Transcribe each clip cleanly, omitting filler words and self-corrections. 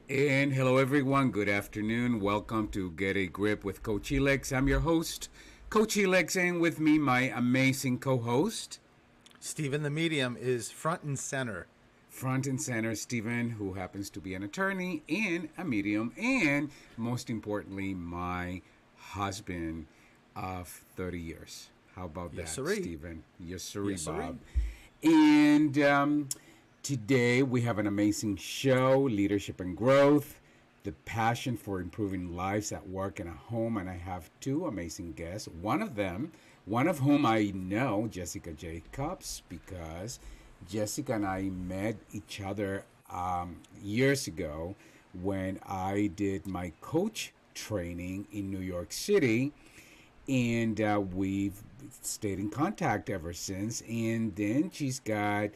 And hello, everyone. Good afternoon. Welcome to Get a Grip with Coach Elex. I'm your host, Coach Elex, and with me, my amazing co host, Stephen the Medium is front and center. front and center, Stephen, who happens to be an attorney and a medium, and most importantly, my husband of 30 years. How about Yes, that, sirree. Stephen? Yes, sirree, Yes, Bob. sirree. And today we have an amazing show, Leadership and Growth, the passion for improving lives at work and at home. And I have two amazing guests. One of whom I know, Jessica Jacobs, because Jessica and I met each other years ago when I did my coach training in New York City, and we've stayed in contact ever since. And then she's got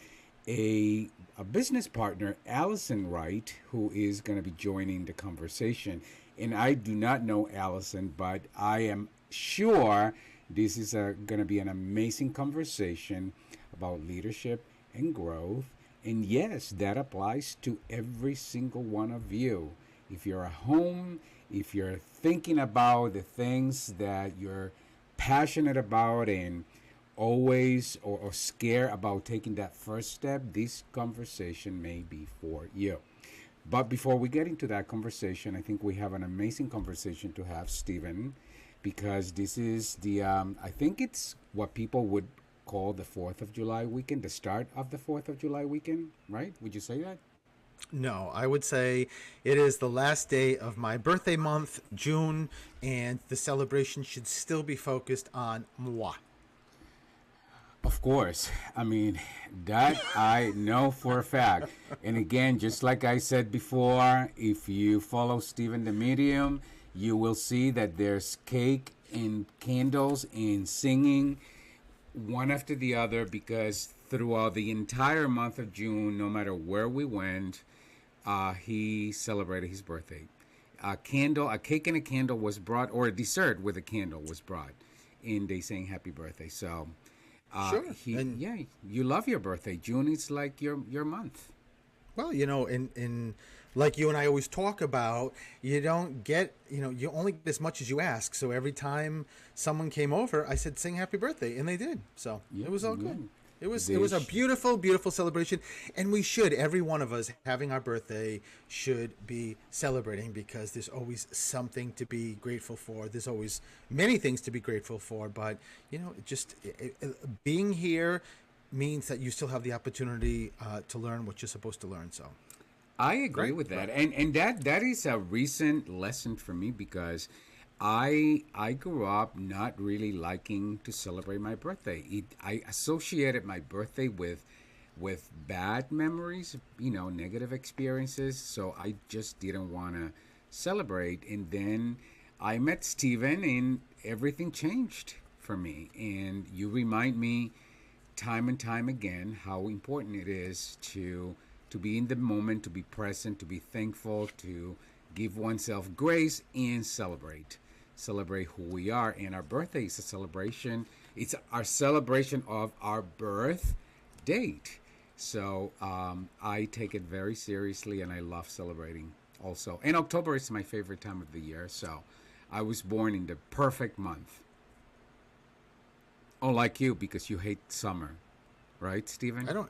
a business partner, Allison Wright, who is going to be joining the conversation. And I do not know Allison, but I am sure this is going to be an amazing conversation about leadership and growth. And yes, that applies to every single one of you. If you're at home, if you're thinking about the things that you're passionate about and always or scared about taking that first step, this conversation may be for you. But before we get into that conversation, I think we have an amazing conversation to have, Stephen, because this is I think it's what people would call the 4th of July weekend, the start of the 4th of July weekend, right? Would you say that? No, I would say it is the last day of my birthday month, June, and the celebration should still be focused on moi. Of course. I mean, that I know for a fact. And again, just like I said before, if you follow Stephen the Medium, you will see that there's cake and candles and singing one after the other, because throughout the entire month of June, no matter where we went, he celebrated his birthday. A cake and a candle was brought, or a dessert with a candle was brought, and they sang happy birthday. So Sure. And yeah, you love your birthday. June is like your month. well, in like you and I always talk about, you don't get, you only get as much as you ask. So every time someone came over, I said, "Sing happy birthday," and they did. So Yeah, it was all yeah. good. It was a They beautiful, beautiful celebration, and we should, every one of us having our birthday should be celebrating, because there's always something to be grateful for. There's always many things to be grateful for, but being here means that you still have the opportunity to learn what you're supposed to learn. So, I agree right, with that, right. and that is a recent lesson for me, because I grew up not really liking to celebrate my birthday. I associated my birthday with bad memories, negative experiences. So I just didn't want to celebrate. And then I met Steven, and everything changed for me. And you remind me time and time again how important it is to be in the moment, to be present, to be thankful, to give oneself grace and celebrate who we are. And our birthday is a celebration. It's our celebration of our birth date. So I take it very seriously, and I love celebrating also. And October is my favorite time of the year. So I was born in the perfect month. Unlike you, because you hate summer, right, I Stephen? don't.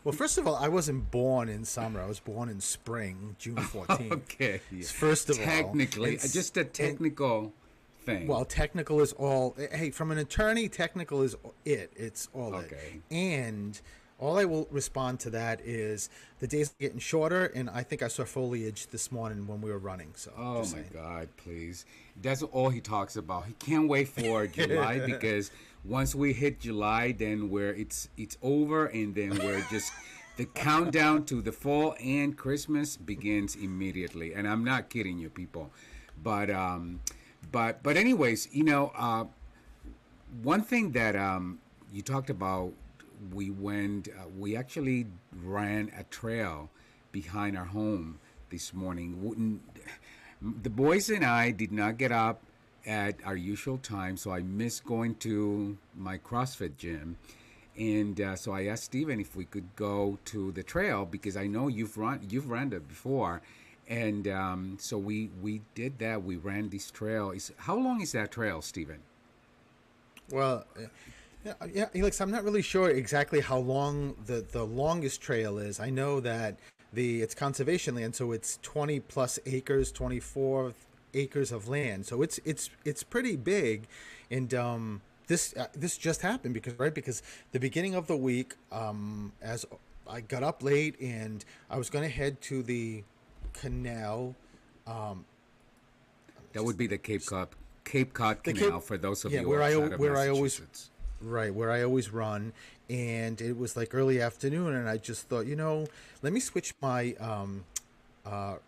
Well, first of all, I wasn't born in summer. I was born in spring, June 14th. Okay. Yeah. First of all, Technically, just a and technical thing. well, technical is all. Hey, from an attorney, technical is it. It's all it. Okay. And all I will respond to that is the days are getting shorter, and I think I saw foliage this morning when we were running. So, Oh just my saying. God, please. That's all he talks about. He can't wait for July, because once we hit July, then it's over, and then we're just the countdown to the fall and Christmas begins immediately. And I'm not kidding you, people. But anyways, one thing that you talked about, we actually ran a trail behind our home this morning. The boys and I did not get up at our usual time, so I missed going to my CrossFit gym. And so I asked Steven if we could go to the trail, because I know you've run it before, And so we did that. We ran this trail. Is how long is that trail, Stephen? Well, yeah, Elix, I'm not really sure exactly how long the longest trail is. I know that it's conservation land, so it's 20 plus acres, 24 acres of land. So it's pretty big, and this just happened because the beginning of the week, as I got up late and I was going to head to the canal. Um, That would just be the Cape Cod the Canal Cape, for those of yeah, you outside of where I always Massachusetts. right, where I always run, and it was like early afternoon, and I just thought, let me switch my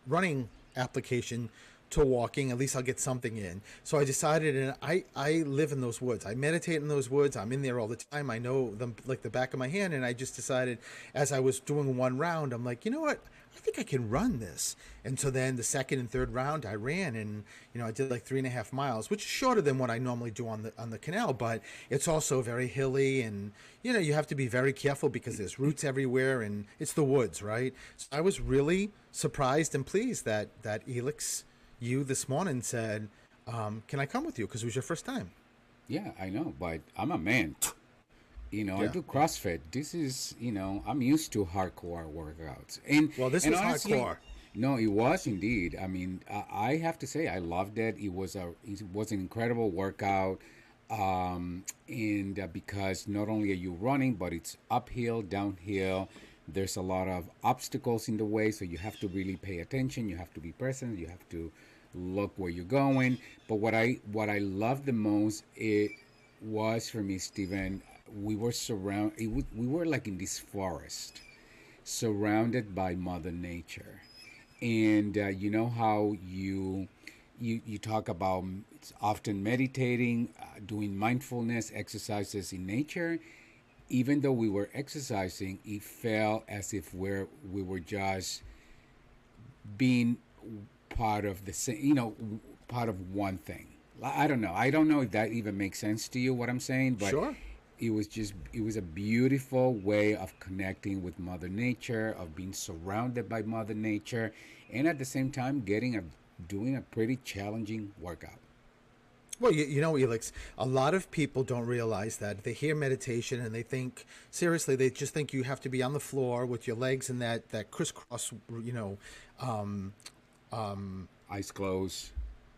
running application to walking. At least I'll get something in. So I decided, and I live in those woods. I meditate in those woods. I'm in there all the time. I know them like the back of my hand, and I just decided as I was doing one round, I'm like, you know what? I think I can run this. And so then the second and third round I ran, and I did like 3.5 miles, which is shorter than what I normally do on the canal, but it's also very hilly, and you have to be very careful because there's roots everywhere, and it's the woods, right? So I was really surprised and pleased that Elix, you this morning said, "Can I come with you?" Because it was your first time. Yeah, I know, but I'm a man. I Yeah. do CrossFit. This is, I'm used to hardcore workouts. And Well, this and was honestly, hardcore. no, it was indeed. I mean, I have to say I loved it. It was an incredible workout. And because not only are you running, but it's uphill, downhill. There's a lot of obstacles in the way, so you have to really pay attention. You have to be present. You have to look where you're going. But what I love the most it was for me, Stephen. We were we were like in this forest, surrounded by Mother Nature, and you know how you talk about it's often meditating, doing mindfulness exercises in nature. Even though we were exercising, it felt as if we were just being part of the same, part of one thing. I don't know. I don't know if that even makes sense to you what I'm saying, but Sure. it was a beautiful way of connecting with Mother Nature, of being surrounded by Mother Nature, and at the same time doing a pretty challenging workout. Well, Elix, a lot of people don't realize that they hear meditation and they think seriously. They just think you have to be on the floor with your legs in that crisscross, um, um, Eyes closed.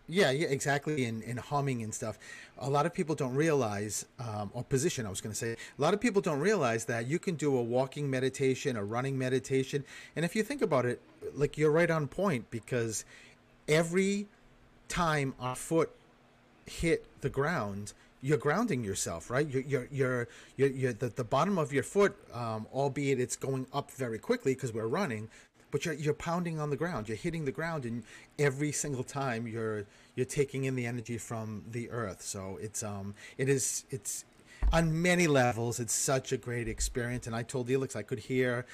yeah, yeah, exactly, and humming and stuff. A lot of people don't realize, or position, I was going to say, a lot of people don't realize that you can do a walking meditation, a running meditation. And if you think about it, like you're right on point because every time our foot hit the ground, you're grounding yourself, right? You're the bottom of your foot, albeit it's going up very quickly because we're running, but you're pounding on the ground. You're hitting the ground, and every single time you're taking in the energy from the earth. So it's on many levels. It's such a great experience, and I told Elix I could hear.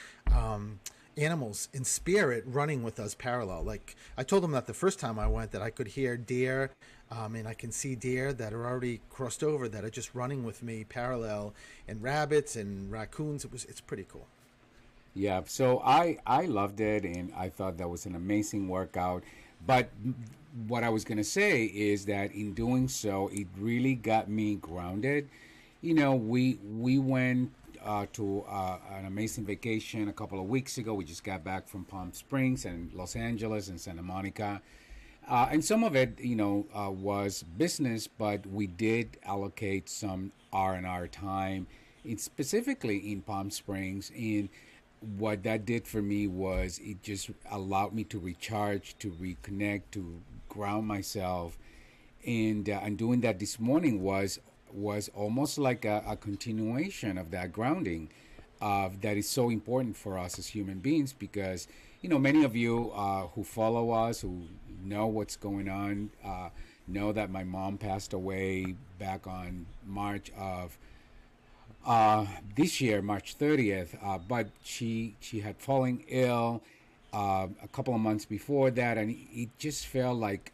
Animals in spirit running with us parallel. Like I told him that the first time I went that I could hear deer, and I can see deer that are already crossed over that are just running with me parallel, and rabbits and raccoons. It's pretty cool. Yeah, so I loved it, and I thought that was an amazing workout. But what I was gonna say is that in doing so, it really got me grounded. We went to an amazing vacation a couple of weeks ago. We just got back from Palm Springs and Los Angeles and Santa Monica. And some of it, was business, but we did allocate some R&R time, specifically in Palm Springs. And what that did for me was it just allowed me to recharge, to reconnect, to ground myself. And doing that this morning was almost like a continuation of that grounding that is so important for us as human beings because many of you who follow us who know what's going on know that my mom passed away back on March of this year, March 30th, but she had fallen ill a couple of months before that, and it just felt like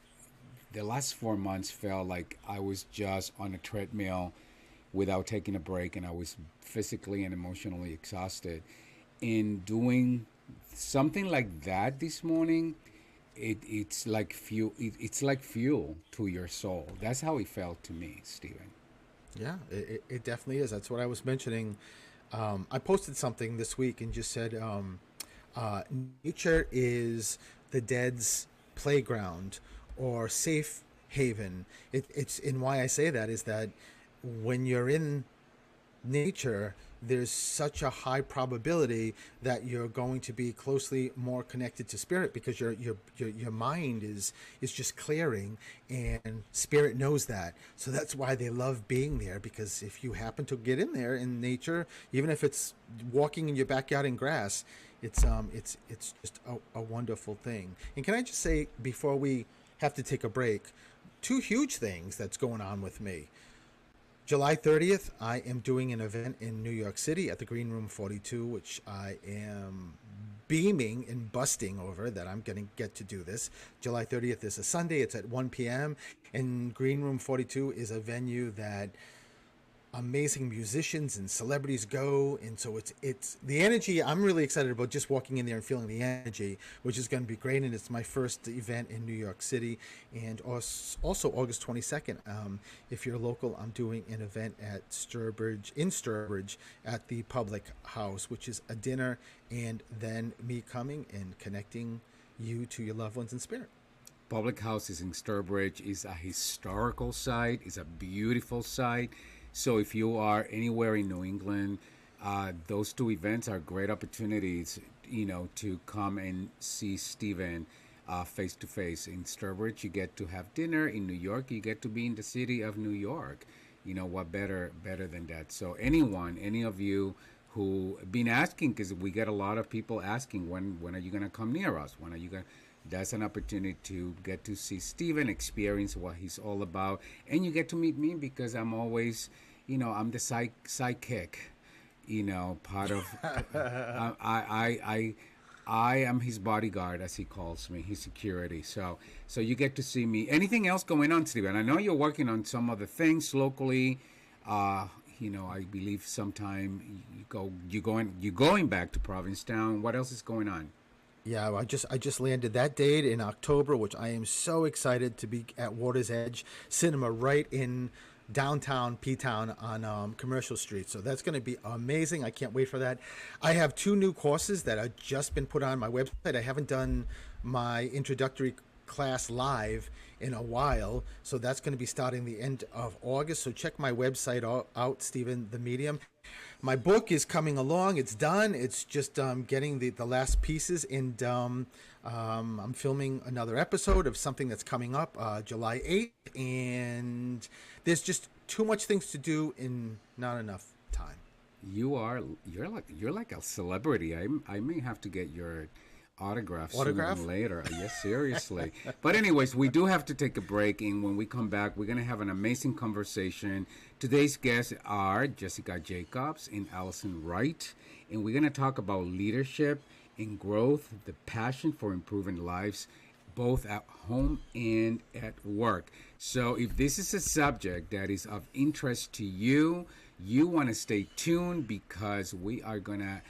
the last 4 months felt like I was just on a treadmill without taking a break, and I was physically and emotionally exhausted. In doing something like that this morning, it's like fuel. It's like fuel to your soul. That's how it felt to me, Stephen. Yeah, it definitely is. That's what I was mentioning. I posted something this week and just said, uh, nature is the dead's playground or safe haven. It's and why I say that is that when you're in nature, there's such a high probability that you're going to be closely more connected to spirit because your mind is just clearing, and spirit knows that. So that's why they love being there, because if you happen to get in there in nature, even if it's walking in your backyard in grass, it's just a wonderful thing. And can I just say before we have to take a break, two huge things that's going on with me. July 30th, I am doing an event in New York City at the Green Room 42, which I am beaming and busting over that I'm going to get to do this. July 30th is a Sunday. It's at 1 p.m. And Green Room 42 is a venue that amazing musicians and celebrities go, and so it's the energy. I'm really excited about just walking in there and feeling the energy, which is going to be great. And it's my first event in New York City. And also August 22nd, if you're local, I'm doing an event at Sturbridge at the Public House, which is a dinner and then me coming and connecting you to your loved ones in spirit. Public House is in Sturbridge. Is a historical site. It's a beautiful site. So if you are anywhere in New England, those two events are great opportunities, to come and see Stephen face to face. In Sturbridge, you get to have dinner. In New York, you get to be in the city of New York. What better than that? So any of you who been asking, because we get a lot of people asking, when are you going to come near us? When are you going? That's an opportunity to get to see Steven, experience what he's all about, and you get to meet me because I'm always, I'm the sidekick, part of. I am his bodyguard, as he calls me, his security. So you get to see me. Anything else going on, Steven? I know you're working on some other things locally. Uh, I believe sometime you're going back to Provincetown. What else is going on? Yeah, I just landed that date in October, which I am so excited to be at Water's Edge Cinema right in downtown P Town on Commercial Street. So that's going to be amazing. I can't wait for that. I have two new courses that have just been put on my website. I haven't done my introductory class live in a while, so that's going to be starting the end of August. So check my website out, Stephen the Medium. My book is coming along. It's done. It's just getting the last pieces, and I'm filming another episode of something that's coming up July 8th, and there's just too much things to do in not enough time. You're like a celebrity. I may have to get your autograph sooner than Autograph? later. Yes, seriously. But anyways, we do have to take a break, and when we come back, we're gonna have an amazing conversation. Today's guests are Jessica Jacobs and Allison Wright, and we're gonna talk about leadership and growth, the passion for improving lives, both at home and at work. So, if this is a subject that is of interest to you, you want to stay tuned because we are going to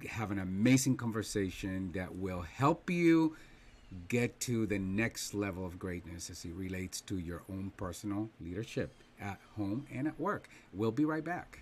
have an amazing conversation that will help you get to the next level of greatness as it relates to your own personal leadership at home and at work. We'll be right back.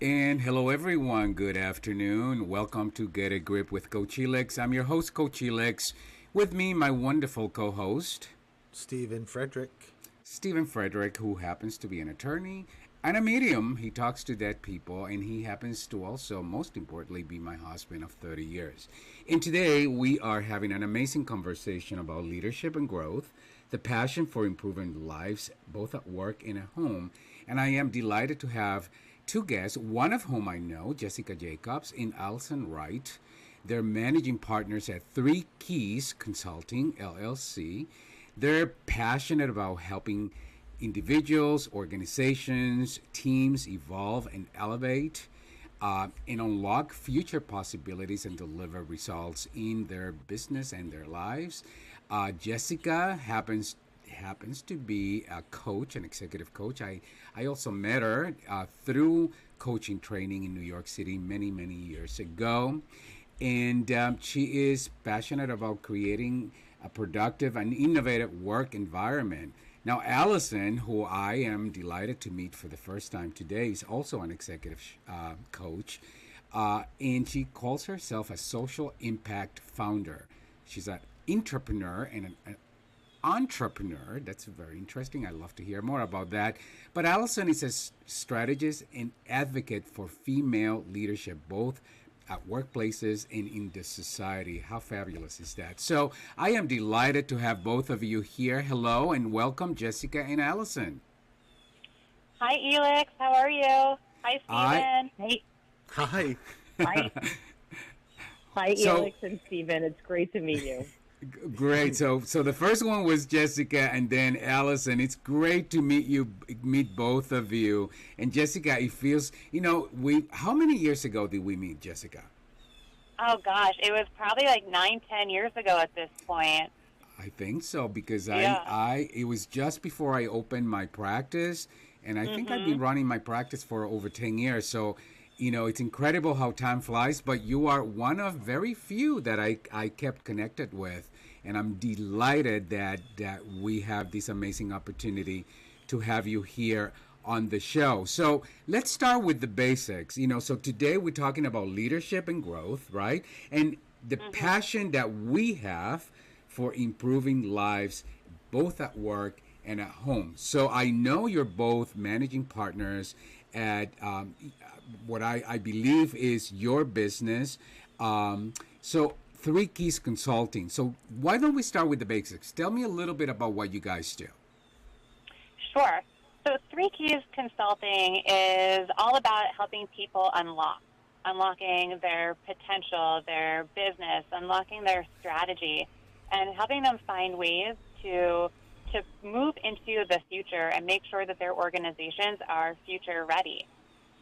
And hello, everyone. Good afternoon. Welcome to Get a Grip with Coach Helix. I'm your host, Coach Helix. With me, my wonderful co host, Stephen Frederick. Stephen Frederick, who happens to be an attorney and a medium. He talks to dead people, and he happens to also, most importantly, be my husband of 30 years. And today, we are having an amazing conversation about leadership and growth, the passion for improving lives, both at work and at home. And I am delighted to have two guests, one of whom I know, Jessica Jacobs and Alison Wright. They're managing partners at Three Keys Consulting, LLC. They're passionate about helping individuals, organizations, teams evolve and elevate and unlock future possibilities and deliver results in their business and their lives. Jessica happens to be a coach, an executive coach. I also met her through coaching training in New York City many years ago. And she is passionate about creating a productive and innovative work environment. Now, Allison, who I am delighted to meet for the first time today, is also an executive coach. And she calls herself a social impact founder. She's an entrepreneur and an entrepreneur. That's very interesting. I love to hear more about that. But Allison is a strategist and advocate for female leadership, both at workplaces and in the society. How fabulous is that? So I am delighted to have both of you here. Hello and welcome, Jessica and Allison. Hi, Elix. How are you? Hi, Stephen. Hey. Hi. Hi. Hi, So- Elix and Stephen. It's great to meet you. Great. So the first one was Jessica and then Allison. It's great to meet both of you. And Jessica, it feels, how many years ago did we meet, Jessica? Oh, gosh. It was probably like 9-10 years ago at this point. I think so because Yeah. it was just before I opened my practice, and I think I've been running my practice for over 10 years. So, it's incredible how time flies, but you are one of very few that I kept connected with, and I'm delighted that we have this amazing opportunity to have you here on the show. So let's start with the basics. So today we're talking about leadership and growth, right? And the passion that we have for improving lives both at work and at home. So I know you're both managing partners at what I believe is your business. So Three Keys Consulting. So why don't we start with the basics? Tell me a little bit about what you guys do. Sure. So Three Keys Consulting is all about helping people unlocking their potential, their business, unlocking their strategy, and helping them find ways to move into the future and make sure that their organizations are future ready.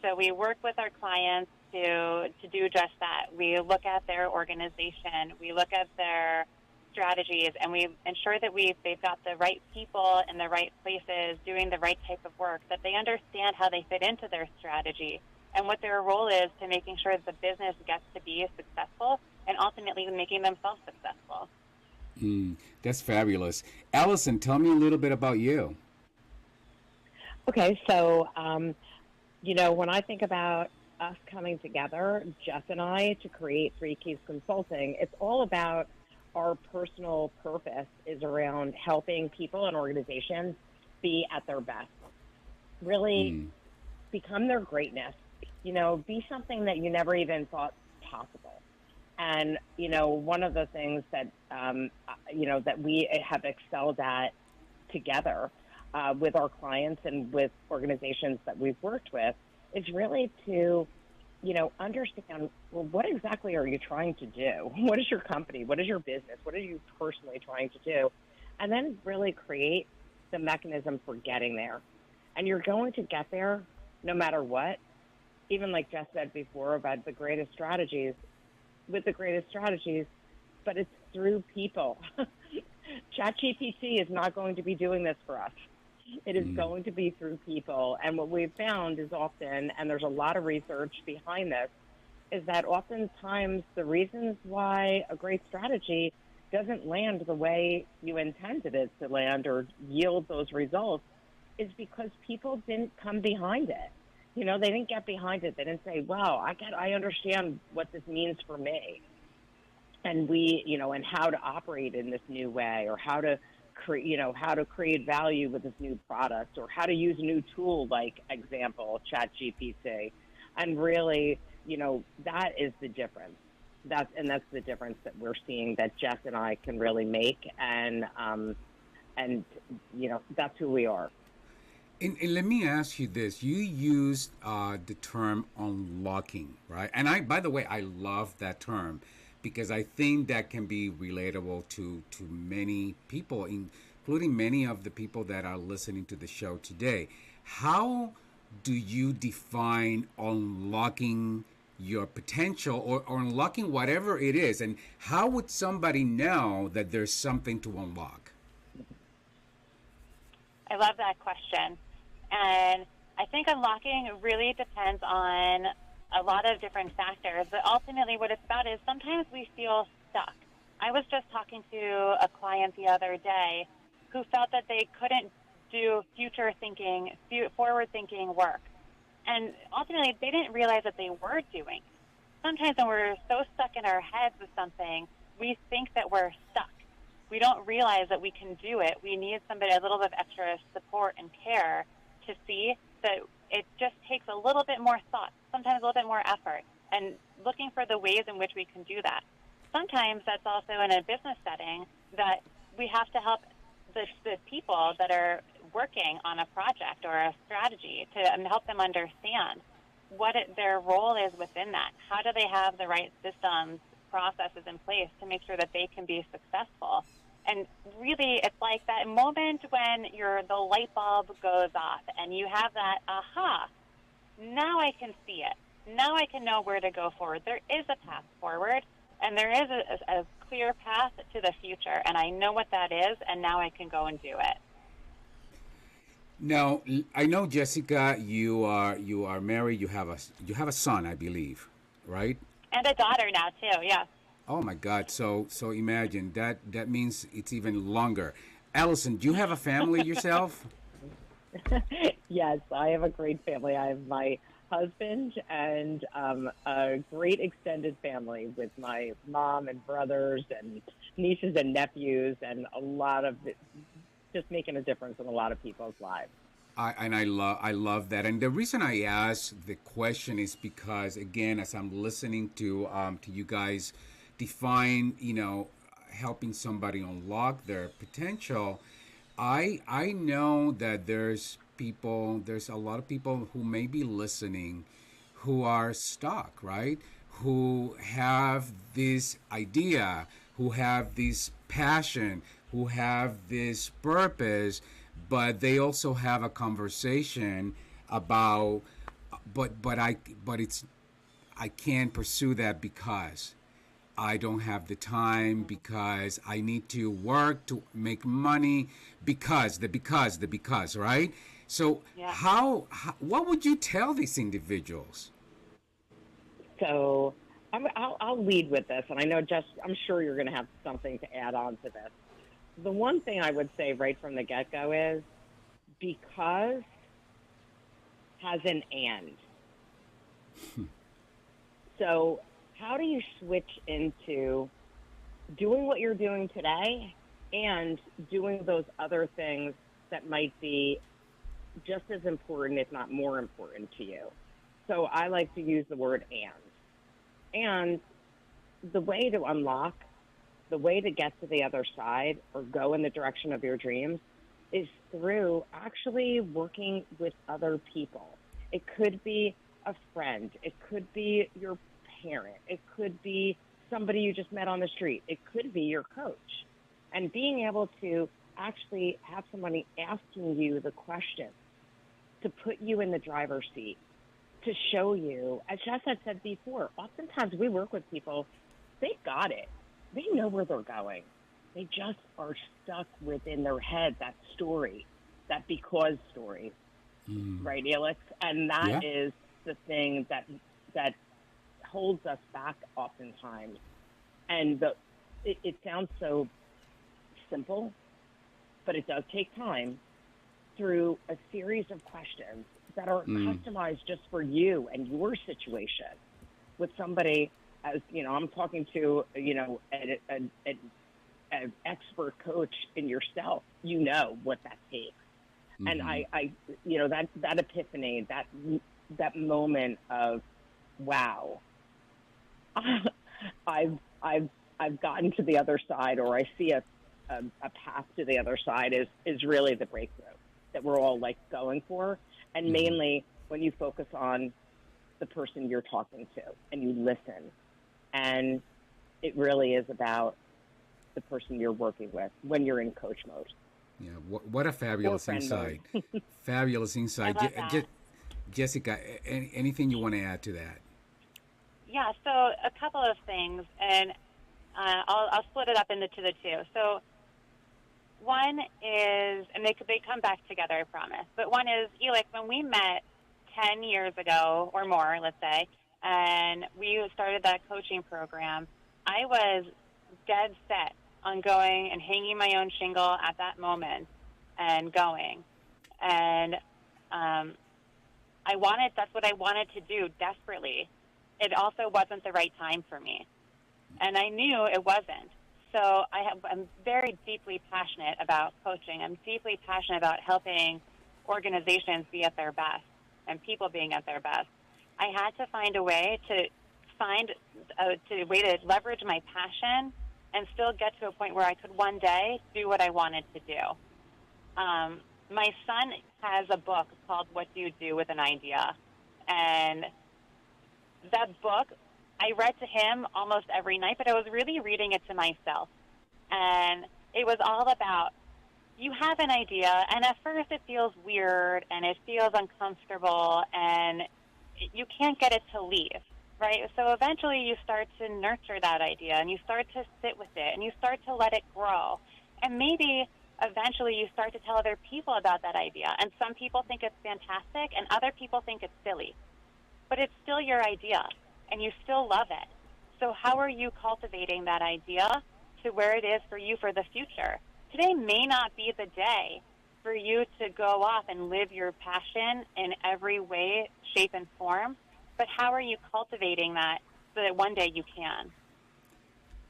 So we work with our clients to do just that. We look at their organization, we look at their strategies, and we ensure that they've got the right people in the right places doing the right type of work, that they understand how they fit into their strategy and what their role is to making sure that the business gets to be successful and ultimately making themselves successful. That's fabulous. Allison, tell me a little bit about you. Okay, so, when I think about us coming together, Jeff and I, to create Three Keys Consulting, it's all about our personal purpose is around helping people and organizations be at their best. Really become their greatness. Be something that you never even thought possible. And, one of the things that, that we have excelled at together with our clients and with organizations that we've worked with is really to, understand, well, what exactly are you trying to do? What is your company? What is your business? What are you personally trying to do? And then really create the mechanism for getting there. And you're going to get there no matter what. Even like Jess said before about the greatest strategies, but it's through people. ChatGPT is not going to be doing this for us. It is going to be through people. And what we've found is often, and there's a lot of research behind this, is that oftentimes the reasons why a great strategy doesn't land the way you intended it to land or yield those results is because people didn't come behind it. They didn't get behind it. They didn't say, "Wow, I understand what this means for me," and and how to operate in this new way, or how to how to create value with this new product, or how to use a new tool, like example, Chat GPT. And really, that is the difference. That's the difference that we're seeing, that Jess and I can really make, and that's who we are. And let me ask you this: you used the term unlocking, right? And by the way, I love that term because I think that can be relatable to many people, including many of the people that are listening to the show today. How do you define unlocking your potential, or unlocking whatever it is? And how would somebody know that there's something to unlock? I love that question. And I think unlocking really depends on a lot of different factors. But ultimately, what it's about is sometimes we feel stuck. I was just talking to a client the other day who felt that they couldn't do future thinking, forward thinking work. And ultimately, they didn't realize that they were doing it. Sometimes when we're so stuck in our heads with something, we think that we're stuck. We don't realize that we can do it. We need somebody, a little bit of extra support and care to see that it just takes a little bit more thought, sometimes a little bit more effort, and looking for the ways in which we can do that. Sometimes that's also in a business setting that we have to help the people that are working on a project or a strategy to help them understand what their role is within that. How do they have the right systems, processes in place to make sure that they can be successful? And really, it's like that moment when the light bulb goes off and you have that, aha, now I can see it. Now I can know where to go forward. There is a path forward, and there is a clear path to the future, and I know what that is, and now I can go and do it. Now, I know, Jessica, you are married. You have a son, I believe, right? And a daughter now, too, yeah. Oh my God! So imagine that. That means it's even longer. Allison, do you have a family yourself? Yes, I have a great family. I have my husband and a great extended family with my mom and brothers and nieces and nephews, and a lot of just making a difference in a lot of people's lives. I love that, and the reason I ask the question is because, again, as I'm listening to you guys define, helping somebody unlock their potential, I know that there's a lot of people who may be listening who are stuck, right? Who have this idea, who have this passion, who have this purpose, but they also have a conversation about, but I can't pursue that because I don't have the time, because I need to work to make money, because, right? So Yeah. what would you tell these individuals? So I'll lead with this, and I know, Jess, I'm sure you're going to have something to add on to this. The one thing I would say right from the get-go is, because has an and. So how do you switch into doing what you're doing today and doing those other things that might be just as important, if not more important to you? So I like to use the word and. And the way to unlock, the way to get to the other side or go in the direction of your dreams is through actually working with other people. It could be a friend. It could be your parent. It could be somebody you just met on the street. It could be your coach. And being able to actually have somebody asking you the question, to put you in the driver's seat, to show you, as Jess had said before, oftentimes we work with people, they got it. They know where they're going. They just are stuck within their head, that story, that because story, right, Elix? And that Yeah. is the thing that holds us back oftentimes. And it sounds so simple, but it does take time through a series of questions that are customized just for you and your situation with somebody, as you know, I'm talking to, you know, an expert coach in yourself. You know what that takes. And I, you know, that epiphany, that moment of, wow, I've gotten to the other side, or I see a path to the other side is really the breakthrough that we're all like going for. And mainly when you focus on the person you're talking to and you listen, and it really is about the person you're working with when you're in coach mode. Yeah, what a fabulous insight. Fabulous I insight. love that. Jessica, anything you want to add to that? Yeah, so a couple of things, and I'll split it up into the two. So one is, and they come back together, I promise. But one is, like when we met 10 years ago or more, let's say, and we started that coaching program, I was dead set on going and hanging my own shingle at that moment and going. And that's what I wanted to do desperately. It also wasn't the right time for me. And I knew it wasn't. So I'm very deeply passionate about coaching. I'm deeply passionate about helping organizations be at their best and people being at their best. I had to find a way to leverage my passion and still get to a point where I could one day do what I wanted to do. My son has a book called What Do You Do with an Idea? And that book, I read to him almost every night, but I was really reading it to myself. And it was all about, you have an idea, and at first it feels weird, and it feels uncomfortable, and you can't get it to leave, right? So eventually you start to nurture that idea, and you start to sit with it, and you start to let it grow. And maybe eventually you start to tell other people about that idea. And some people think it's fantastic, and other people think it's silly. But it's still your idea, and you still love it. So how are you cultivating that idea to where it is for you for the future? Today may not be the day for you to go off and live your passion in every way, shape, and form, but how are you cultivating that so that one day you can?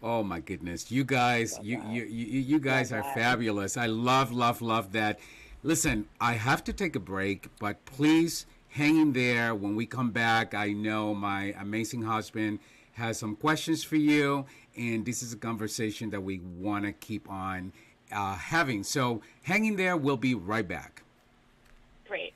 Oh my goodness, you guys, you guys are fabulous. I love that. Listen, I have to take a break, but please hang in there. When we come back, I know my amazing husband has some questions for you, and this is a conversation that we want to keep on having. So hang in there. We'll be right back. Great.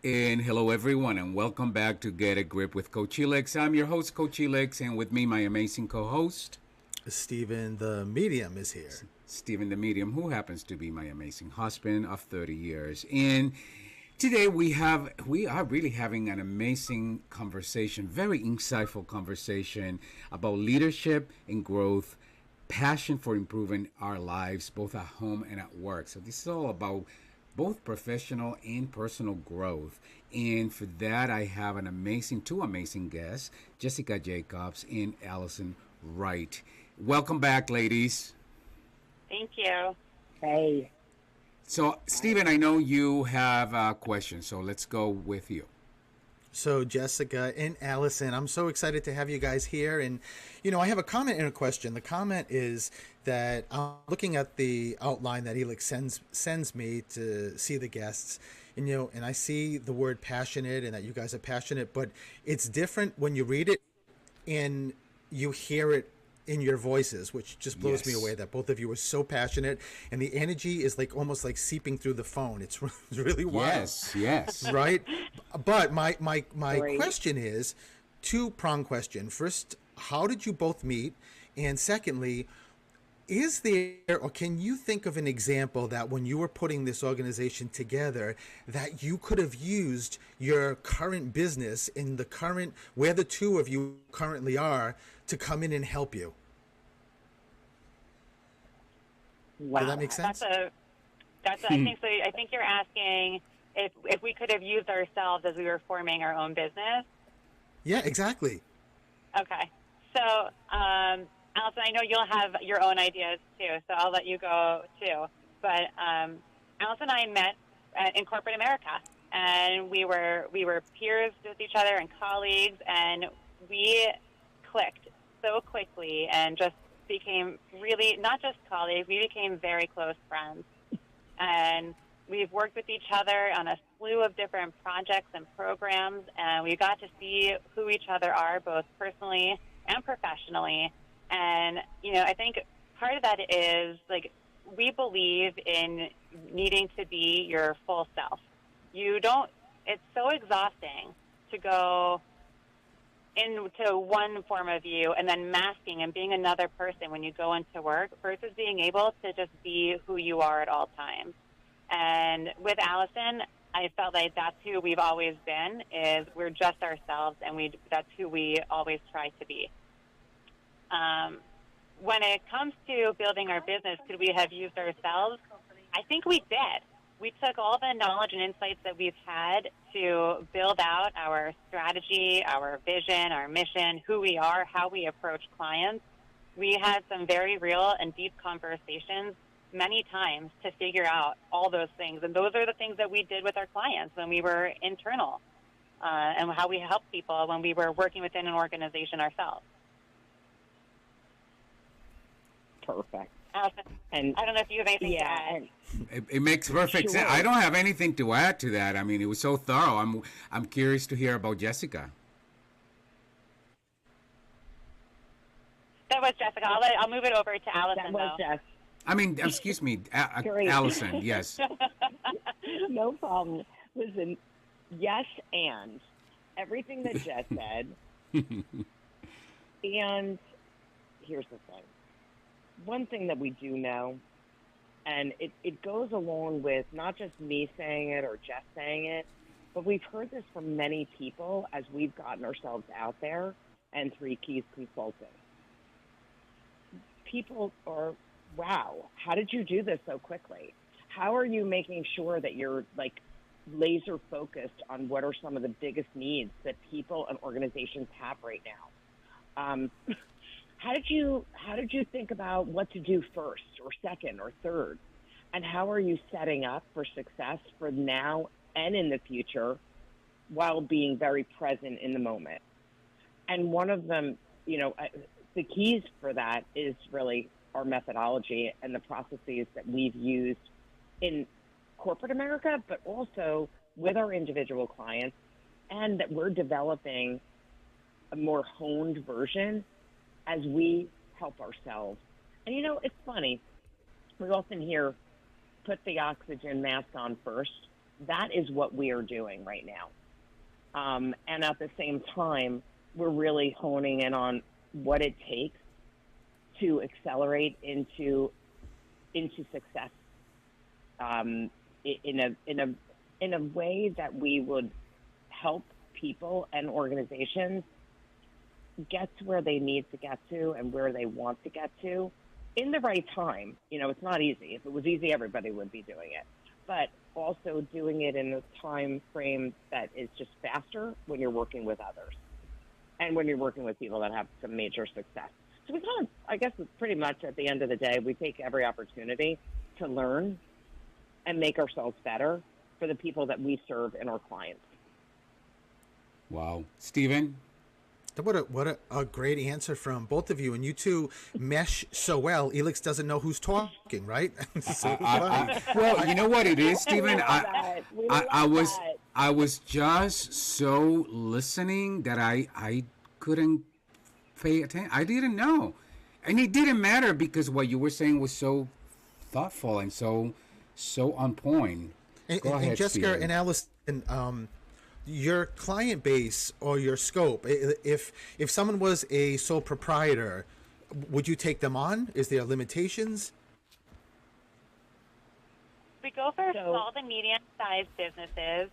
And hello, everyone, and welcome back to Get a Grip with Coach Helix. I'm your host, Coach Helix, and with me, my amazing co-host, Stephen the Medium is here. Stephen the Medium, who happens to be my amazing husband of 30 years. And today we are really having an amazing conversation, very insightful conversation about leadership and growth, passion for improving our lives, both at home and at work. So this is all about both professional and personal growth. And for that, I have two amazing guests, Jessica Jacobs and Allison Wright. Welcome back, ladies. Thank you. Hey. So, Stephen, I know you have a question, so let's go with you. So, Jessica and Allison, I'm so excited to have you guys here. And, I have a comment and a question. The comment is that I'm looking at the outline that Helix sends me to see the guests. And I see the word passionate and that you guys are passionate, but it's different when you read it and you hear it in your voices, which just blows me away that both of you are so passionate, and the energy is like almost like seeping through the phone. It's really wild. Yes. Right? But my question is two-pronged question. First, how did you both meet? And secondly, is there, or can you think of an example that when you were putting this organization together that you could have used your current business in the current, where the two of you currently are, to come in and help you? Wow. Does that make sense? I think so. I think you're asking if we could have used ourselves as we were forming our own business. Yeah, exactly. Okay. So, Allison, I know you'll have your own ideas too, so I'll let you go too. But Allison and I met in corporate America, and we were peers with each other and colleagues, and we clicked so quickly and just became really not just colleagues, we became very close friends. And we've worked with each other on a slew of different projects and programs, and we got to see who each other are, both personally and professionally. And, I think part of that is, like, we believe in needing to be your full self. It's so exhausting to go into one form of you and then masking and being another person when you go into work versus being able to just be who you are at all times. And with Allison, I felt like that's who we've always been, is we're just ourselves, and that's who we always try to be. When it comes to building our business, could we have used ourselves? I think we did. We took all the knowledge and insights that we've had to build out our strategy, our vision, our mission, who we are, how we approach clients. We had some very real and deep conversations many times to figure out all those things. And those are the things that we did with our clients when we were internal, and how we helped people when we were working within an organization ourselves. Perfect. And I don't know if you have anything to add. It makes perfect sense. I don't have anything to add to that. I mean, it was so thorough. I'm curious to hear about Jessica. That was Jessica. I'll move it over to Allison. That was Jess. I mean, excuse me, Allison. Yes. No problem. Listen, yes, and everything that Jess said. And here's the thing. One thing that we do know, and it goes along with not just me saying it or Jess saying it, but we've heard this from many people as we've gotten ourselves out there and Three Keys Consulting. People are, wow, how did you do this so quickly? How are you making sure that you're like laser focused on what are some of the biggest needs that people and organizations have right now? How did you think about what to do first or second or third? And how are you setting up for success for now and in the future while being very present in the moment? And one of them, the keys for that is really our methodology and the processes that we've used in corporate America, but also with our individual clients, and that we're developing a more honed version as we help ourselves. And it's funny, we often hear, put the oxygen mask on first That is what we are doing right now. And at the same time, we're really honing in on what it takes to accelerate into success, in a way that we would help people and organizations get to where they need to get to and where they want to get to in the right time. It's not easy. If it was easy, everybody would be doing it. But also doing it in a time frame that is just faster when you're working with others and when you're working with people that have some major success. So we kind of, I guess, it's pretty much at the end of the day, we take every opportunity to learn and make ourselves better for the people that we serve and our clients. Wow. Stephen? What a great answer from both of you, and you two mesh so well. Elix doesn't know who's talking, right? So funny. Well, you know what it is, Stephen. I was just so listening that I couldn't pay attention. I didn't know, and it didn't matter because what you were saying was so thoughtful and so on point. Go ahead, and Jessica Stephen. and Allison, your client base or your scope, if someone was a sole proprietor, would you take them on? Is there limitations? We go for small to medium-sized businesses.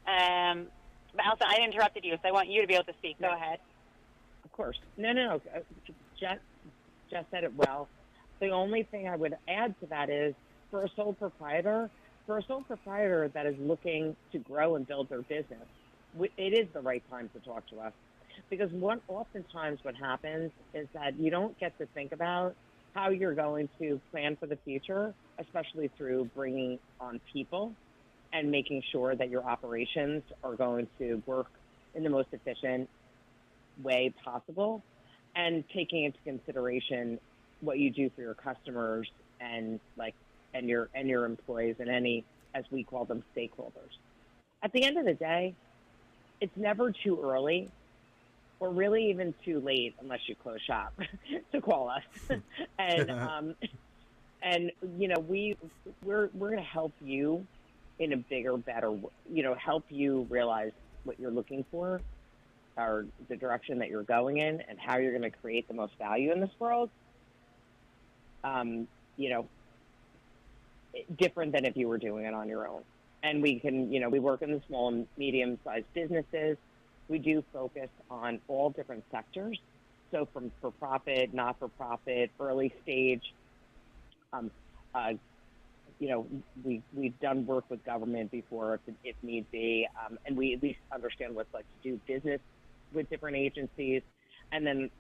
But Elsa, I interrupted you, so I want you to be able to speak. Go ahead. Of course. No. Jess said it well. The only thing I would add to that is for a sole proprietor that is looking to grow and build their business, it is the right time to talk to us. Because oftentimes what happens is that you don't get to think about how you're going to plan for the future, especially through bringing on people and making sure that your operations are going to work in the most efficient way possible, and taking into consideration what you do for your customers and your employees and any, as we call them, stakeholders. At the end of the day, it's never too early or really even too late, unless you close shop, to call us. And we're going to help you in a bigger, better, help you realize what you're looking for, or the direction that you're going in, and how you're going to create the most value in this world. Different than if you were doing it on your own. And we can, we work in the small and medium-sized businesses. We do focus on all different sectors. So from for-profit, not-for-profit, early stage. We've done work with government before if need be. And we at least understand what it's like to do business with different agencies. And then,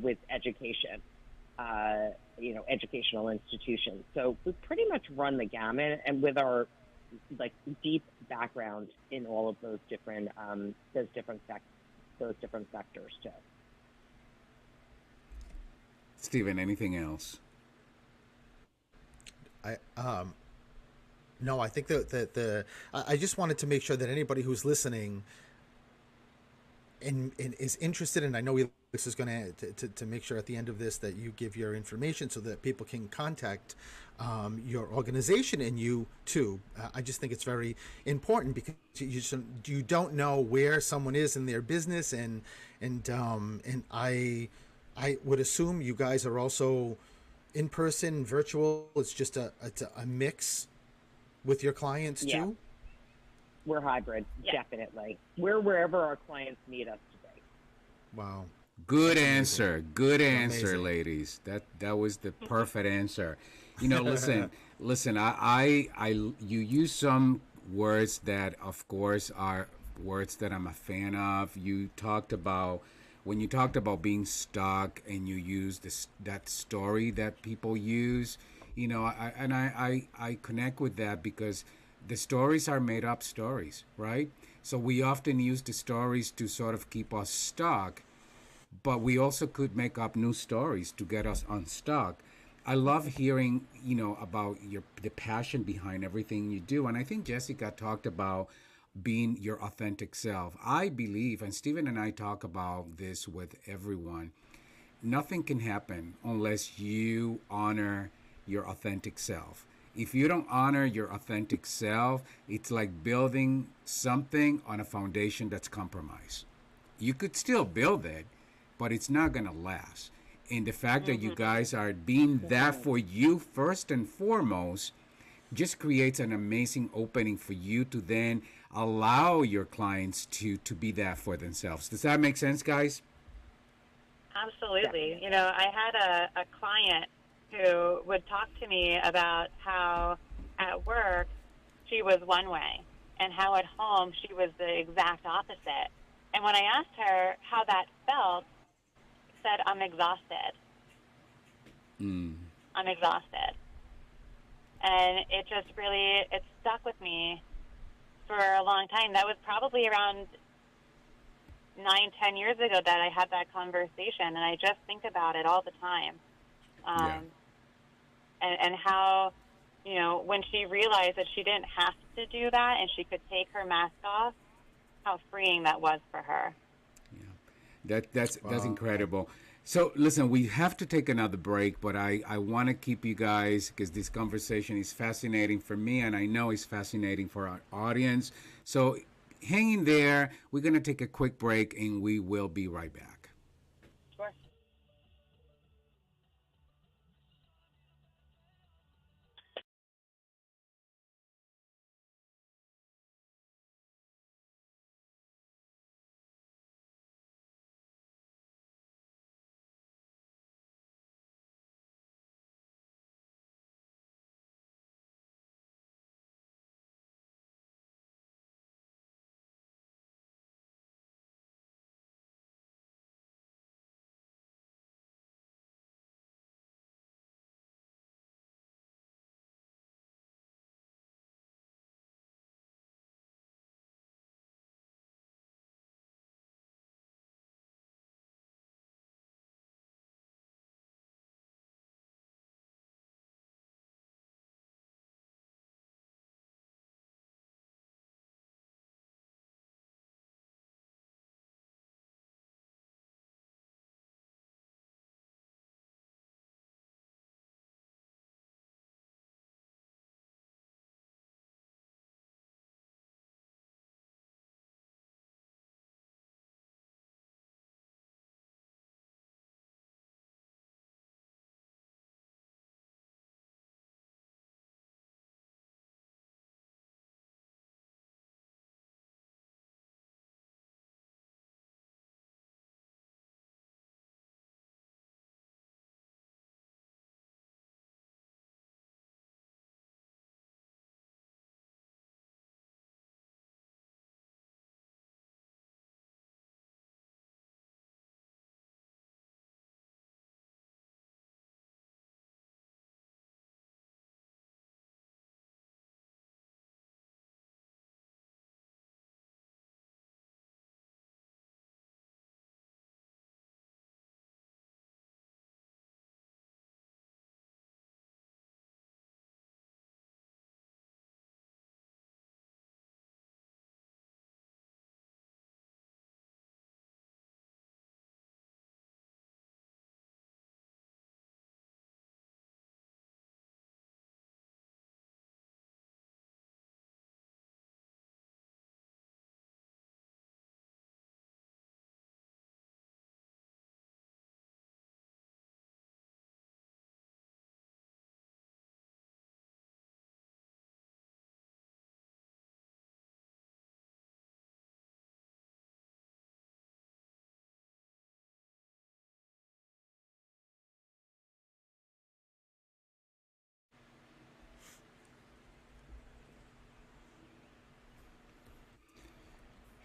with education, educational institutions. So we pretty much run the gamut, and with our deep background in all of those different sectors too. Stephen, anything else? No, I think that I just wanted to make sure that anybody who's listening and is interested, and I know this is going to make sure at the end of this that you give your information so that people can contact your organization and you too. I just think it's very important because you don't know where someone is in their business, and I would assume you guys are also in person, virtual. It's just a mix with your clients too. We're hybrid, definitely. We're wherever our clients need us to be. Wow. Good answer. Good answer, Amazing. Ladies. That was the perfect answer. Listen. I you use some words that, of course, are words that I'm a fan of. You talked about when you talked about being stuck, and you use that story that people use. I connect with that because the stories are made up stories, right? So we often use the stories to sort of keep us stuck, but we also could make up new stories to get us unstuck. I love hearing, about the passion behind everything you do. And I think Jessica talked about being your authentic self. I believe, and Stephen and I talk about this with everyone, nothing can happen unless you honor your authentic self. If you don't honor your authentic self, it's like building something on a foundation that's compromised. You could still build it, but it's not going to last. And the fact that you Mhm. guys are being that Mhm. for you first and foremost just creates an amazing opening for you to then allow your clients to be that for themselves. Does that make sense, guys? Absolutely. You Definitely. know, I had a client who would talk to me about how at work she was one way and how at home she was the exact opposite. And when I asked her how that felt, she said, I'm exhausted. Mm. I'm exhausted. And it just really, it stuck with me for a long time. That was probably around 9, 10 years ago that I had that conversation. And I just think about it all the time. Yeah. Um, and how, you know, when she realized that she didn't have to do that and she could take her mask off, how freeing that was for her. Yeah. That's Wow. incredible. So listen, we have to take another break, but I want to keep you guys because this conversation is fascinating for me, and I know it's fascinating for our audience. So hang in there. We're gonna take a quick break, and we will be right back. Sure.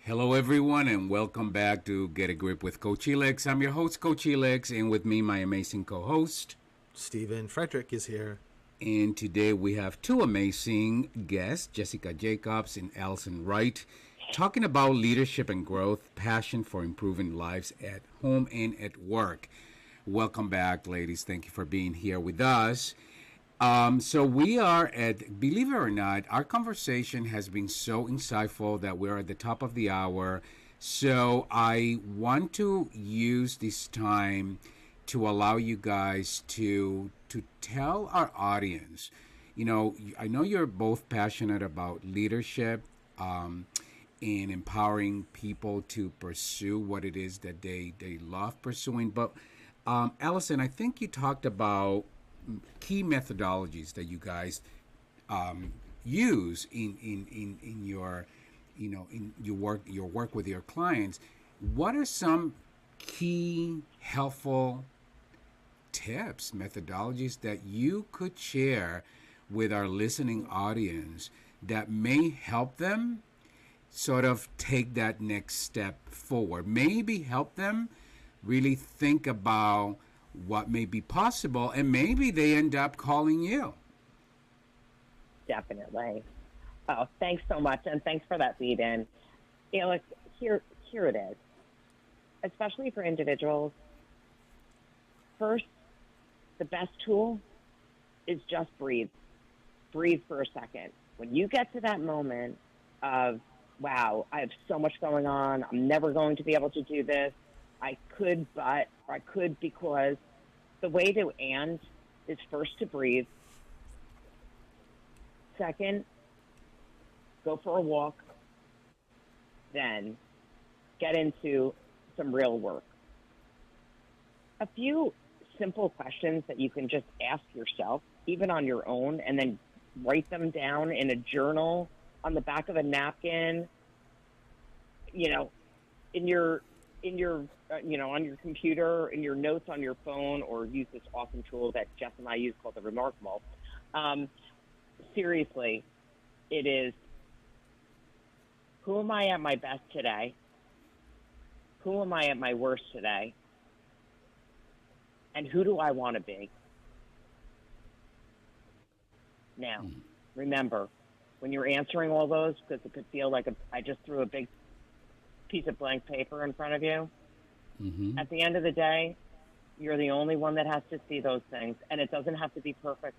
Hello, everyone, and welcome back to Get a Grip with Coach Elex. I'm your host, Coach Elex, and with me, my amazing co-host. Stephen Frederick is here. And today we have two amazing guests, Jessica Jacobs and Alison Wright, talking about leadership and growth, passion for improving lives at home and at work. Welcome back, ladies. Thank you for being here with us. So we are at, believe it or not, our conversation has been so insightful that we're at the top of the hour. So I want to use this time to allow you guys to tell our audience, I know you're both passionate about leadership, and empowering people to pursue what it is that they love pursuing. But Allison, I think you talked about key methodologies that you guys use in your in your work with your clients. What are some key helpful tips, methodologies that you could share with our listening audience that may help them sort of take that next step forward? Maybe help them really think about what may be possible, and maybe they end up calling you. Definitely. Oh, thanks so much, and thanks for that lead in. Alex, here it is. Especially for individuals, first, the best tool is just breathe. Breathe for a second. When you get to that moment of, wow, I have so much going on, I'm never going to be able to do this, I could, but, or I could because, the way to end is first to breathe. Second, go for a walk. Then get into some real work. A few simple questions that you can just ask yourself, even on your own, and then write them down in a journal, on the back of a napkin, in your on your computer, in your notes on your phone, or use this awesome tool that Jess and I use called the Remarkable. Seriously, it is, who am I at my best today? Who am I at my worst today? And who do I want to be? Now, remember, when you're answering all those, because it could feel like I just threw a big piece of blank paper in front of you, at the end of the day, you're the only one that has to see those things. And it doesn't have to be perfect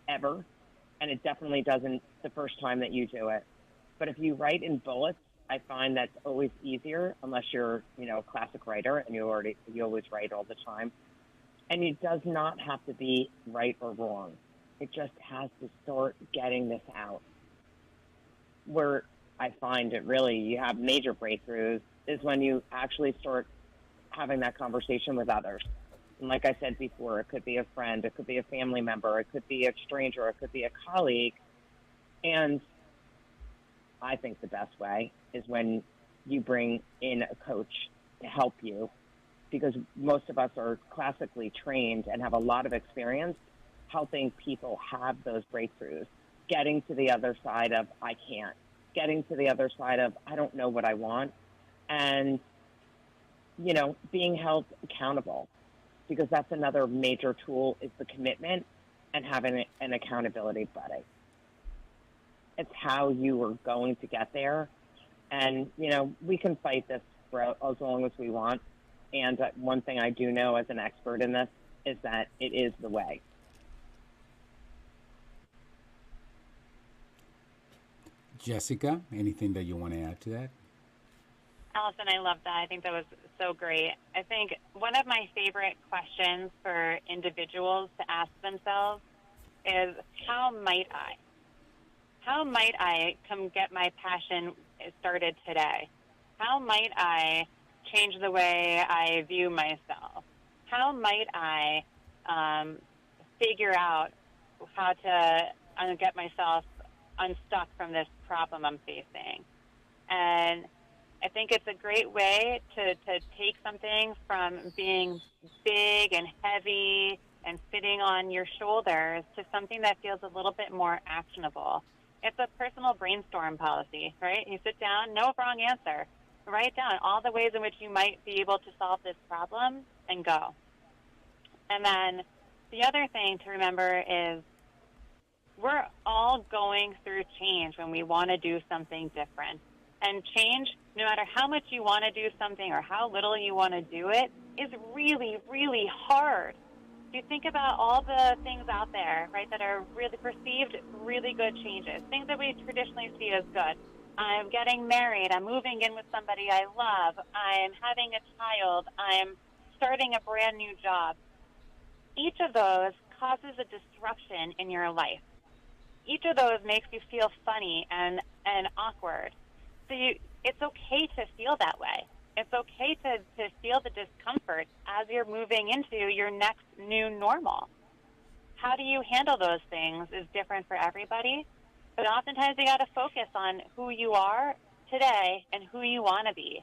ever. And it definitely doesn't the first time that you do it. But if you write in bullets, I find that's always easier, unless you're, a classic writer and you always write all the time. And it does not have to be right or wrong. It just has to start getting this out. Where I find it really, you have major breakthroughs is when you actually start having that conversation with others. And like I said before, it could be a friend, it could be a family member, it could be a stranger, it could be a colleague. And I think the best way is when you bring in a coach to help you, because most of us are classically trained and have a lot of experience helping people have those breakthroughs, getting to the other side of I can't, getting to the other side of I don't know what I want, and being held accountable, because that's another major tool, is the commitment and having an accountability buddy. It's how you are going to get there. And, we can fight this for as long as we want. And one thing I do know as an expert in this is that it is the way. Jessica, anything that you want to add to that? Allison, I love that. I think that was so great. I think one of my favorite questions for individuals to ask themselves is, how might I? How might I come get my passion started today? How might I change the way I view myself? How might I figure out how to get myself unstuck from this problem I'm facing? And I think it's a great way to take something from being big and heavy and sitting on your shoulders to something that feels a little bit more actionable. It's a personal brainstorm policy, right? You sit down, no wrong answer. Write down all the ways in which you might be able to solve this problem and go. And then the other thing to remember is we're all going through change when we want to do something different. And change, no matter how much you want to do something or how little you want to do it, is really, really hard. If you think about all the things out there, right, that are really perceived really good changes, things that we traditionally see as good. I'm getting married, I'm moving in with somebody I love, I'm having a child, I'm starting a brand new job. Each of those causes a disruption in your life. each of those makes you feel funny and awkward. So it's okay to feel that way. It's okay to feel the discomfort as you're moving into your next new normal. How do you handle those things is different for everybody, but oftentimes you got to focus on who you are today and who you want to be.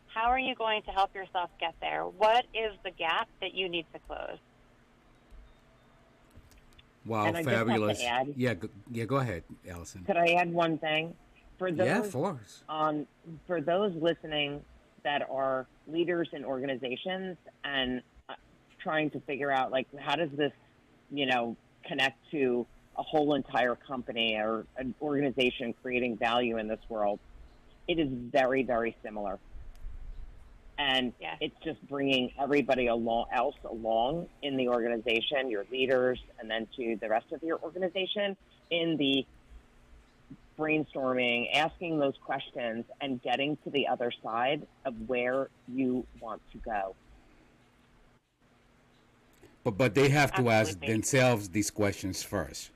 How are you going to help yourself get there? What is the gap that you need to close? Wow, And I just have to fabulous. add, Yeah, go ahead, Allison. could I add one thing? For Yeah, those of course. for those listening that are leaders in organizations and trying to figure out, like, how does this, connect to a whole entire company or an organization creating value in this world, it is very, very similar. And Yeah. it's just bringing everybody else along in the organization, your leaders, and then to the rest of your organization in the brainstorming, asking those questions, and getting to the other side of where you want to go. But they have to ask Absolutely. themselves these questions first.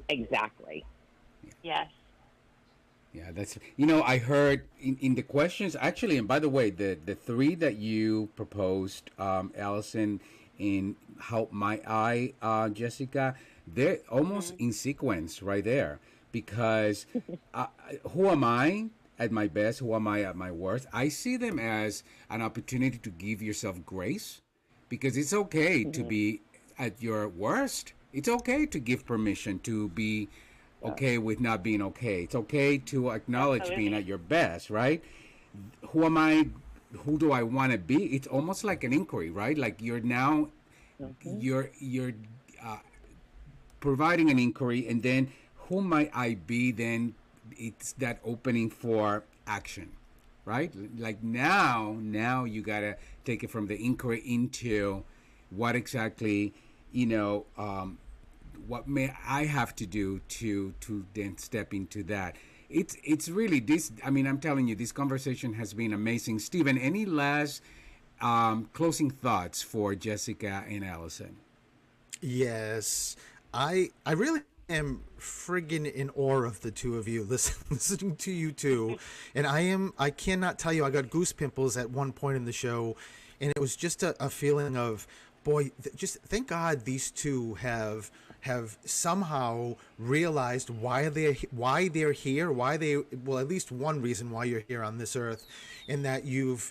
Exactly. Yes. Yeah, that's I heard in the questions actually, and by the way, the three that you proposed, Allison, in Help My Eye, Jessica, they're almost in sequence right there because who am I at my best? Who am I at my worst? I see them as an opportunity to give yourself grace because it's okay to be at your worst. It's okay to give permission to be okay with not being okay. It's okay to acknowledge Absolutely. being at your best, right? Who am I? Who do I want to be? It's almost like an inquiry, right? Like you're now, you're providing an inquiry, and then who might I be? Then it's that opening for action, right? Like now you gotta take it from the inquiry into what exactly, what may I have to do to then step into that. It's really this. I mean, I'm telling you, this conversation has been amazing. Stephen, any last closing thoughts for Jessica and Allison? Yes, I really am friggin' in awe of the two of you. Listening to you two, and I cannot tell you. I got goose pimples at one point in the show, and it was just a feeling of, boy, just thank God these two have somehow realized why they're here, well, at least one reason why you're here on this earth, and that you've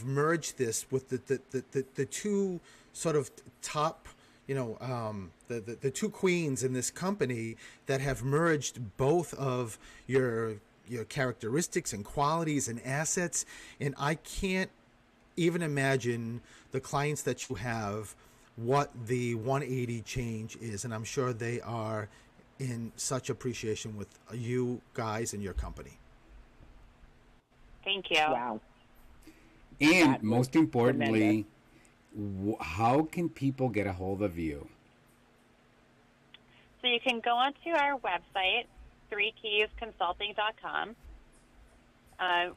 merged this with the two sort of top, the two queens in this company that have merged both of your characteristics and qualities and assets. And I can't even imagine the clients that you have, what the 180 change is, and I'm sure they are in such appreciation with you guys and your company. Thank you. Wow. And That was most importantly, how can people get a hold of you? So you can go onto our website, threekeysconsulting.com.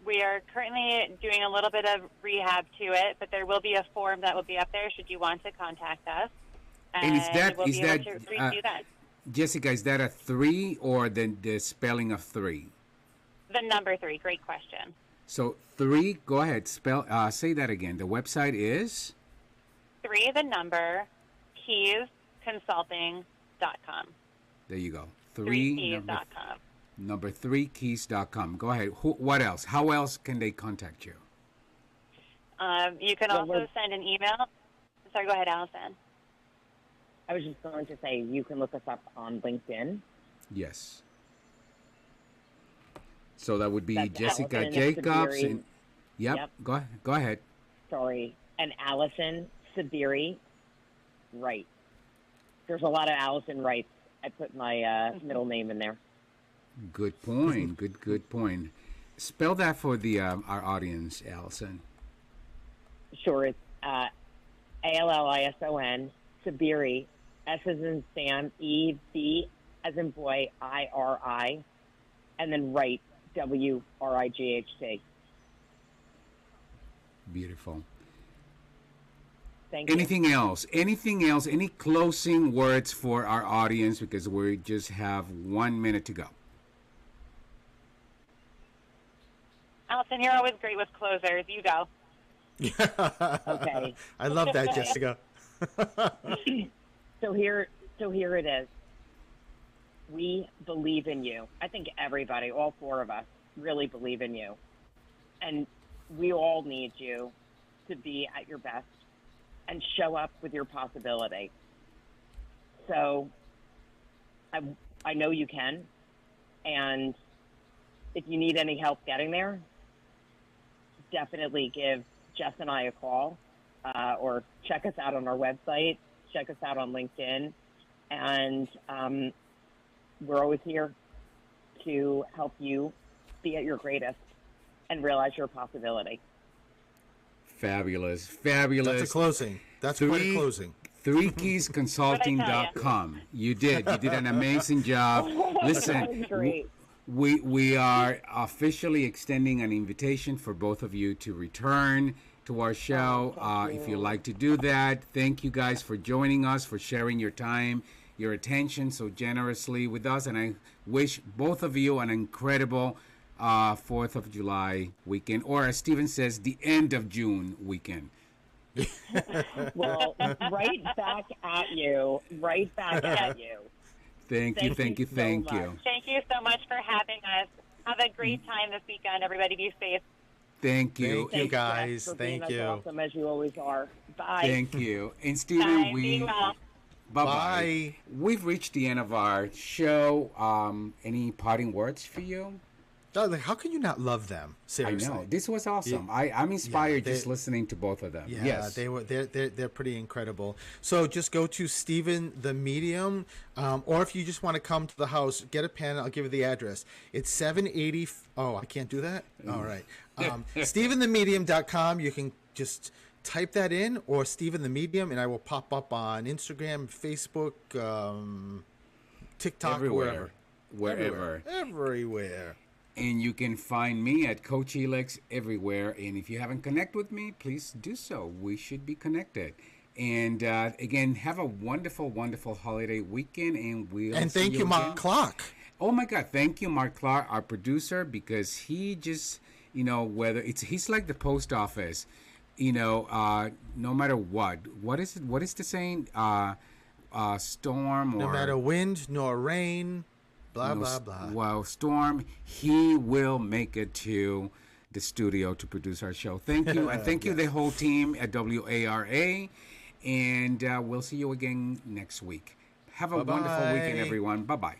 We are currently doing a little bit of rehab to it, but there will be a form that will be up there should you want to contact us. And we'll be able to redo that. Jessica, is that a 3 or the spelling of 3? The number 3, great question. So 3, go ahead, say that again. The website is? 3, the number, keysconsulting.com. There you go. 3keys.com. Number 3keys.com. Go ahead. What else? How else can they contact you? You can also send an email. Sorry, go ahead, Allison. I was just going to say, you can look us up on LinkedIn. Yes. So that would be That's Jessica Allison Jacobs. Sabiri. And, yep. Go ahead. Sorry. And Allison Sabiri Wright. There's a lot of Allison Wrights. I put my middle name in there. Good point. Good point. Spell that for the our audience, Allison. Sure, it's Allison Sabiri, S as in Sam, E-B as in boy, I-R-I, and then Wright, W-R-I-G-H-T. Beautiful. Thank you. Anything else? Anything else? Any closing words for our audience? Because we just have 1 minute to go. Allison, you're always great with closers. You go. Okay. I love that, Jessica. So here it is. We believe in you. I think everybody, all four of us, really believe in you. And we all need you to be at your best and show up with your possibility. So I know you can. And if you need any help getting there, definitely give Jess and I a call, or check us out on our website, check us out on LinkedIn. And we're always here to help you be at your greatest and realize your possibility. Fabulous. Fabulous. That's a closing. That's quite a closing. ThreeKeysConsulting.com. You did an amazing job. Listen, Great. we are officially extending an invitation for both of you to return to our show. If you'd like to do that, thank you guys for joining us, for sharing your time, your attention so generously with us. And I wish both of you an incredible 4th of July weekend, or as Steven says, the end of June weekend. Well, right back at you. Right back at you. Thank you. Thank you so much for having us. Have a great time this weekend. Everybody be safe. Thank you. Thank you, guys. For being Thank as you. awesome as you always are. Bye. Thank you. And Steven, Bye. Be well. Bye-bye. Bye. We've reached the end of our show. Any parting words for you? Oh, like, how can you not love them? Seriously. I know. This was awesome. I'm inspired just listening to both of them. Yeah, Yes. they're pretty incredible. So just go to Stephen the Medium, or if you just want to come to the house, get a pen. I'll give you the address. It's 780. Oh, I can't do that. All right. StephenTheMedium.com. You can just type that in, or Stephen the Medium, and I will pop up on Instagram, Facebook, TikTok, Everywhere. wherever. Everywhere. And you can find me at Coach Helix everywhere. And if you haven't connected with me, please do so. We should be connected. And again, have a wonderful, wonderful holiday weekend. And Thank you, Mark Clark. Oh my God! Thank you, Mark Clark, our producer, because he just, he's like the post office. No matter what is it? What is the saying? Storm or No matter wind nor rain. Blah, blah, blah. Well, Storm, he will make it to the studio to produce our show. Thank you. And thank you, the whole team at WARA. And we'll see you again next week. Have a wonderful weekend, everyone. Bye-bye.